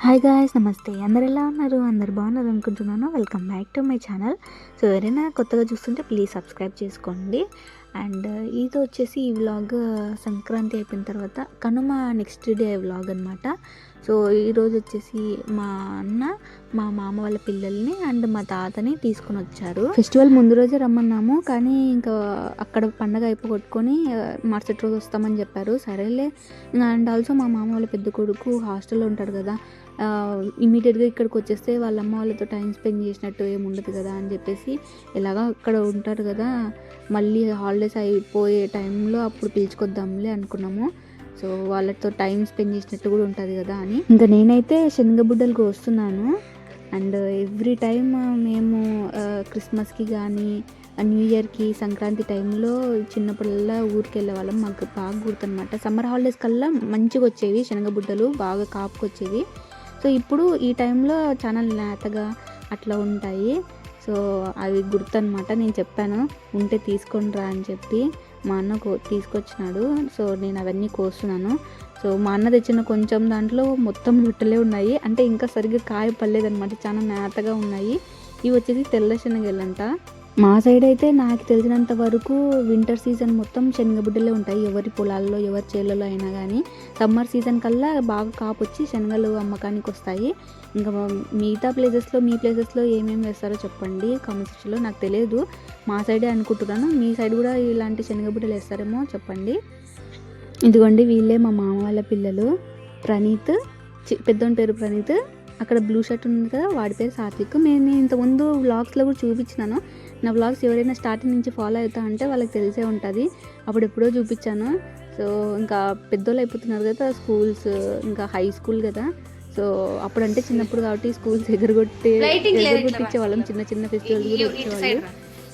Hi guys, నమస్తే. అందరు ఎలా ఉన్నారు? అందరు బాగున్నారు అనుకుంటున్నాను. Welcome back to my channel. So ఎవరైనా కొత్తగా చూస్తుంటే ప్లీజ్ సబ్స్క్రైబ్ చేసుకోండి. అండ్ ఇది వచ్చేసి ఈ వ్లాగ్ సంక్రాంతి అయిపోయిన తర్వాత కనుమ నెక్స్ట్ డే వ్లాగ్ అనమాట. సో ఈరోజు వచ్చేసి మా అన్న మా మామ వాళ్ళ పిల్లల్ని అండ్ మా తాతని తీసుకొని వచ్చారు. ఫెస్టివల్ ముందు రోజే రమ్మన్నాము, కానీ ఇంకా అక్కడ పండగ అయిపోగొట్టుకొని మరుసటి రోజు వస్తామని చెప్పారు. సరేలే. అండ్ ఆల్సో మా మామ వాళ్ళ పెద్ద కొడుకు హాస్టల్లో ఉంటాడు కదా, ఇమీడియట్గా ఇక్కడికి వచ్చేస్తే వాళ్ళ అమ్మ వాళ్ళతో టైం స్పెండ్ చేసినట్టు ఏముండదు కదా అని చెప్పేసి, ఎలాగా అక్కడ ఉంటారు కదా, మళ్ళీ హాలిడేస్ అయిపోయే టైంలో అప్పుడు పిలుచుకొద్దాంలే అనుకున్నాము. సో వాళ్ళతో టైం స్పెండ్ చేసినట్టు కూడా ఉంటుంది కదా అని ఇంకా నేనైతే శనగబుడ్డలకు వస్తున్నాను. అండ్ ఎవ్రీ టైమ్ మేము క్రిస్మస్కి కానీ న్యూ ఇయర్కి సంక్రాంతి టైంలో చిన్నప్పుడల్లా ఊరికి వెళ్ళే వాళ్ళం. మాకు బాగా గుర్తనమాట. సమ్మర్ హాలిడేస్ కల్లా మంచిగా వచ్చేవి శనగబుడ్డలు, బాగా కాపుకొచ్చేవి. సో ఇప్పుడు ఈ టైంలో చాలా లేతగా అట్లా ఉంటాయి. సో అవి గుర్తనమాట. నేను చెప్పాను ఉంటే తీసుకొని రా అని చెప్పి, మా అన్న తీసుకొచ్చినాడు. సో నేను అవన్నీ కోస్తున్నాను. సో మా అన్న తెచ్చిన కొంచెం దాంట్లో మొత్తం రొట్టెలే ఉన్నాయి, అంటే ఇంకా సరిగ్గా కాయ పడలేదనమాట, చాలా నేతగా ఉన్నాయి. ఇవి వచ్చేసి తెల్ల శనగలంట. మా సైడ్ అయితే నాకు తెలిసినంత వరకు వింటర్ సీజన్ మొత్తం శనగబుడ్డలే ఉంటాయి, ఎవరి పొలాల్లో ఎవరి చేళ్ళలో అయినా కానీ. సమ్మర్ సీజన్ కల్లా బాగా కాపు వచ్చి శనగలు అమ్మకానికి వస్తాయి. ఇంకా మిగతా ప్లేసెస్లో మీ ప్లేసెస్లో ఏమేమి వేస్తారో చెప్పండి కామెంట్ సెక్షన్లో. నాకు తెలియదు, మా సైడే అనుకుంటున్నాను. మీ సైడ్ కూడా ఇలాంటి శనగబుడ్డలు వేస్తారేమో చెప్పండి. ఇదిగోండి వీళ్ళే మా మామ వాళ్ళ పిల్లలు. ప్రణీత్, పెద్దోని పేరు ప్రణీత్, అక్కడ బ్లూ షర్ట్ ఉంది కదా వాడి పేరు సాత్విక్. నేను ఇంతకుముందు వ్లాగ్స్లో కూడా చూపించినాను. నా వ్లాగ్స్ ఎవరైనా స్టార్టింగ్ నుంచి ఫాలో అవుతా అంటే వాళ్ళకి తెలిసే ఉంటుంది, అప్పుడు ఎప్పుడో చూపించాను. సో ఇంకా పెద్దోళ్ళు అయిపోతున్నారు కదా, స్కూల్స్ ఇంకా హై స్కూల్ కదా. సో అప్పుడంటే చిన్నప్పుడు కాబట్టి స్కూల్స్ ఎగరగొట్టించే వాళ్ళం, చిన్న చిన్న ఫెస్టివల్స్ కూడా వచ్చేవాళ్ళు.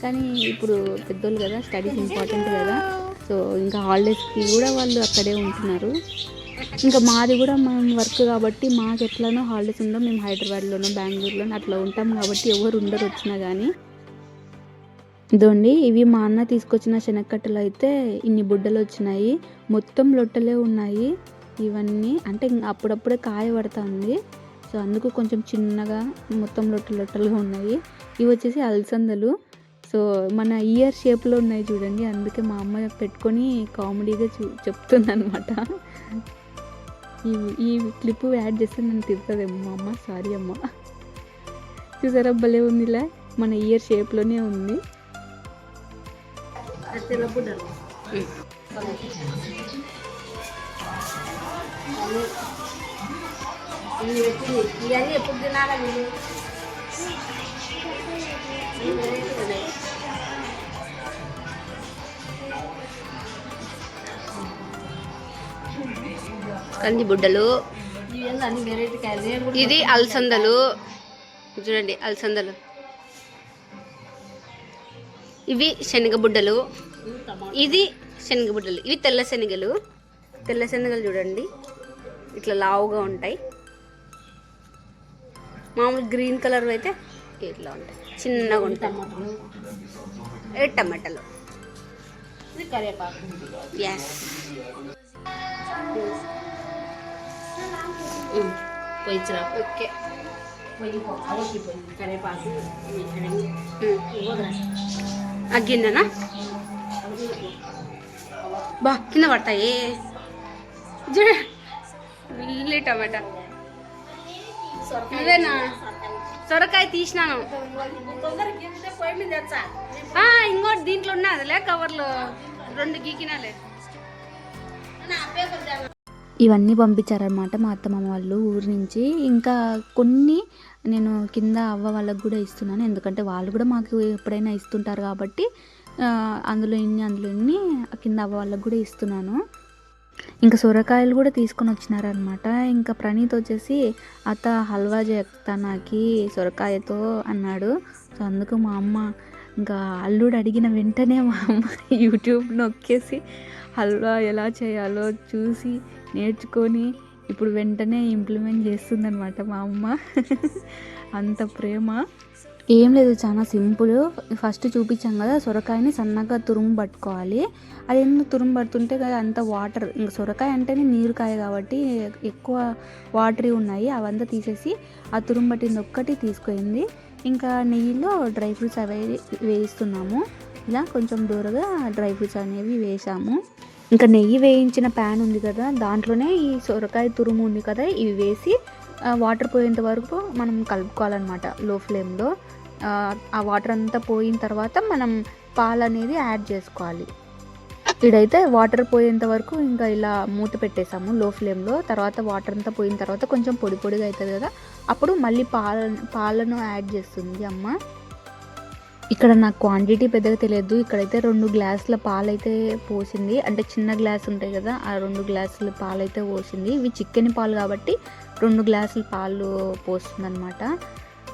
కానీ ఇప్పుడు పెద్దోళ్ళు కదా, స్టడీస్ ఇంపార్టెంట్ కదా. సో ఇంకా హాలిడేస్కి కూడా వాళ్ళు అక్కడే ఉంటున్నారు. ఇంకా మాది కూడా మనం వర్క్ కాబట్టి మాకు ఎట్లానో హాలిడేస్ ఉండవు, మేము హైదరాబాద్లోనో బెంగళూరులోనో అట్లా ఉంటాం కాబట్టి ఎవరు ఉండరు వచ్చినా కానీ. ఇదండి ఇవి మా అన్న తీసుకొచ్చిన శనగకట్టలు. అయితే ఇన్ని బుడ్డలు వచ్చినాయి, మొత్తం లొట్టలే ఉన్నాయి ఇవన్నీ. అంటే అప్పుడప్పుడే కాయ పడుతుంది, సో అందుకు కొంచెం చిన్నగా మొత్తం లొట్టలుగా ఉన్నాయి. ఇవి వచ్చేసి అలసందలు. సో మన ఇయర్ షేప్లో ఉన్నాయి చూడండి, అందుకే మా అమ్మ పెట్టుకొని కామెడీగా చెప్తుంది అనమాట. ఈ క్లిప్ యాడ్ చేస్తే నన్ను తిరుగుతుందేమో మా అమ్మ, సారీ అమ్మ. చూసారా భలే ఉందిలా, మన ఇయర్ షేప్లోనే ఉంది. ఎప్పుడు తినాలి కంది బుడ్డలు, ఇది అలసందలు చూడండి, అలసందలు. ఇవి శనగబుడ్డలు, ఇది శనగబుడ్డలు. ఇవి తెల్ల శనగలు. తెల్ల శనగలు చూడండి ఇట్లా లావుగా ఉంటాయి. మామూలు గ్రీన్ కలర్ అయితే ఇట్లా ఉంటాయి, చిన్నగా ఉంటాయి. టమాటాలు, ఇది కరివేపాకు. Yes, okay. కరివేపాకు అగ్గిందనా బా కింద పడతాయి. ఉల్లి టమాటా అదేనా, సొరకాయ తీసినాను. ఇంకోటి దీంట్లో ఉన్నదిలే, కవర్లో 2 గీకినాలే. ఇవన్నీ పంపించారనమాట మా అత్తమ్మ వాళ్ళు ఊరి నుంచి. ఇంకా కొన్ని నేను కింద అవ్వ వాళ్ళకు కూడా ఇస్తున్నాను, ఎందుకంటే వాళ్ళు కూడా మాకు ఎప్పుడైనా ఇస్తుంటారు కాబట్టి అందులో ఇన్ని కింద అవ్వ వాళ్ళకు కూడా ఇస్తున్నాను. ఇంకా సొరకాయలు కూడా తీసుకొని వచ్చినారనమాట. ఇంకా ప్రణీత్ వచ్చేసి అత్త హల్వా చేస్తా నాకు సొరకాయతో అన్నాడు. సో అందుకు మా అమ్మ ఇంకా అల్లుడు అడిగిన వెంటనే మా అమ్మ యూట్యూబ్ నొక్కేసి హల్వా ఎలా చేయాలో చూసి నేర్చుకొని ఇప్పుడు వెంటనే ఇంప్లిమెంట్ చేస్తుందనమాట మా అమ్మ. అంత ప్రేమ. ఏం లేదు, చాలా సింపుల్. ఫస్ట్ చూపించాం కదా, సొరకాయని సన్నగా తురుము పట్టుకోవాలి. అది ఎందుకు తురుము పడుతుంటే కదా అంత వాటర్, ఇంకా సొరకాయ అంటేనే నీరుకాయ కాబట్టి ఎక్కువ వాటరీ ఉన్నాయి, అవంతా తీసేసి ఆ తురుము పట్టింది ఒక్కటి తీసుకుంది. ఇంకా నెయ్యిలో డ్రై ఫ్రూట్స్ అవి వేయిస్తున్నాము. ఇలా కొంచెం దూరగా డ్రై ఫ్రూట్స్ అనేవి వేసాము. ఇంకా నెయ్యి వేయించిన ప్యాన్ ఉంది కదా, దాంట్లోనే ఈ సొరకాయ తురుము ఉంది కదా, ఇవి వేసి వాటర్ పోయేంత వరకు మనం కలుపుకోవాలన్నమాట లో ఫ్లేమ్లో. ఆ వాటర్ అంతా పోయిన తర్వాత మనం పాలు అనేది యాడ్ చేసుకోవాలి. ఇదైతే వాటర్ పోయేంత వరకు ఇంకా ఇలా మూత పెట్టేసాము లో ఫ్లేమ్లో. తర్వాత వాటర్ అంతా పోయిన తర్వాత కొంచెం పొడి పొడిగా అవుతుంది కదా, అప్పుడు మళ్ళీ పాలను యాడ్ చేస్తుంది అమ్మ. ఇక్కడ నాకు క్వాంటిటీ పెద్దగా తెలియదు. ఇక్కడైతే 2 గ్లాసుల పాలైతే పోసింది, అంటే చిన్న గ్లాస్ ఉంటాయి కదా, ఆ 2 గ్లాసుల పాలైతే పోసింది. ఇవి చికెన్ పాలు కాబట్టి 2 గ్లాసుల పాలు పోస్తుంది అనమాట.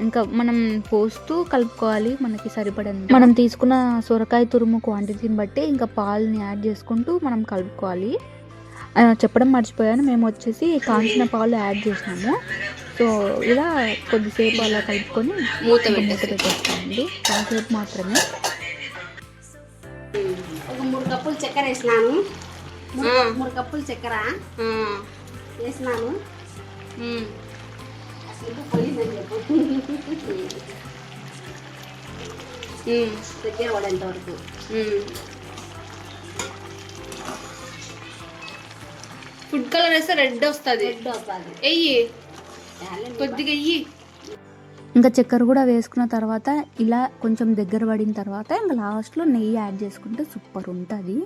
ఇంకా మనం పోస్తూ కలుపుకోవాలి మనకి సరిపడంత. మనం తీసుకున్న సొరకాయ తురుము క్వాంటిటీని బట్టి ఇంకా పాలని యాడ్ చేసుకుంటూ మనం కలుపుకోవాలి. చెప్పడం మర్చిపోయాను, మేము వచ్చేసి కాంచిన పాలు యాడ్ చేసినాము. సో ఇలా కొద్దిసేపు అలా కలుపుకొని మూత పెట్టేస్తామండి, కాసేపు మాత్రమే. ఒక 3 కప్పులు చక్కెర వేసినాను. 3 కప్పులు చక్కెర వేసినాను. దగ్గర పడేంత వరకు ఫుడ్ కలర్ వేస్తే రెడ్ వస్తుంది. వెయ్యి కొద్దిగా వెయ్యి. ఇంకా చక్కెర కూడా వేసుకున్న తర్వాత ఇలా కొంచెం దగ్గర పడిన తర్వాత ఇంకా లాస్ట్లో నెయ్యి యాడ్ చేసుకుంటే సూపర్ ఉంటుంది.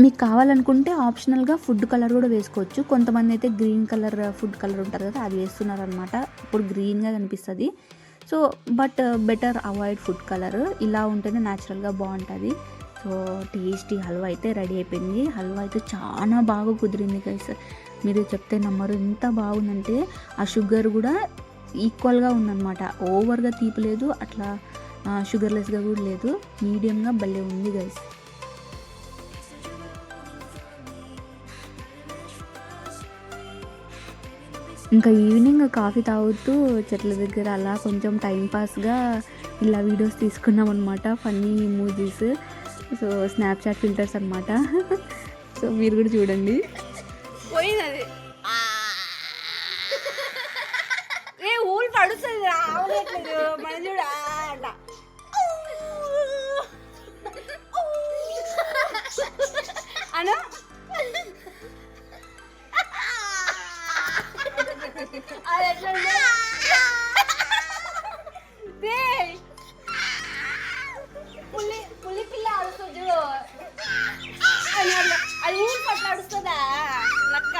మీకు కావాలనుకుంటే ఆప్షనల్గా ఫుడ్ కలర్ కూడా వేసుకోవచ్చు. కొంతమంది అయితే గ్రీన్ కలర్ ఫుడ్ కలర్ ఉంటుంది కదా, అది వేస్తున్నారు అనమాట, ఇప్పుడు గ్రీన్గా కనిపిస్తుంది. So but better avoid food colour, ఇలా ఉంటేనే న్యాచురల్గా బాగుంటుంది. సో టేస్టీ హల్వా అయితే రెడీ అయిపోయింది. హల్వా అయితే చాలా బాగా కుదిరింది గైస్, మీరు చెప్తే నమ్మరు, ఎంత బాగుందంటే ఆ షుగర్ కూడా ఈక్వల్గా ఉందన్నమాట. ఓవర్గా తీపి లేదు, అట్లా షుగర్లెస్గా కూడా లేదు, మీడియంగా భలే ఉంది గైస్. ఇంకా ఈవినింగ్ కాఫీ తాగుతూ చెట్ల దగ్గర అలా కొంచెం టైంపాస్గా ఇలా వీడియోస్ తీసుకున్నాం అనమాట, funny emojis. So Snapchat filters అనమాట. సో మీరు కూడా చూడండి. పోయినది ఊళ్ళు పడుతుంది రావట్లేదు మన చూడ అంట. అను అది ఎట్లా పులి పిల్ల అడుస్తుంది చూడు, అది ఊరు పట్ల అడుస్తుందా లక్క.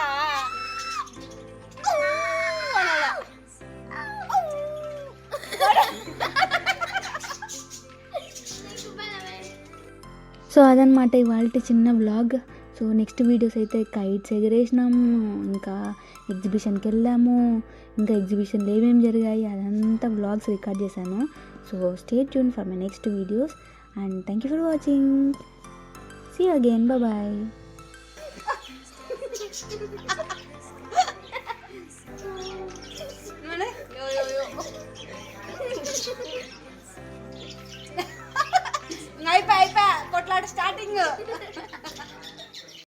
సో అదనమాట ఇవాళ చిన్న వ్లాగ్. సో నెక్స్ట్ వీడియోస్ అయితే కైట్స్ ఎగరేసినాము, ఇంకా ఎగ్జిబిషన్కి వెళ్ళాము, ఇంకా ఎగ్జిబిషన్లో ఏమేమి జరిగాయి అదంతా వ్లాగ్స్ రికార్డ్ చేశాను. So stay tune for my next videos and thank you for watching. See you again, bye.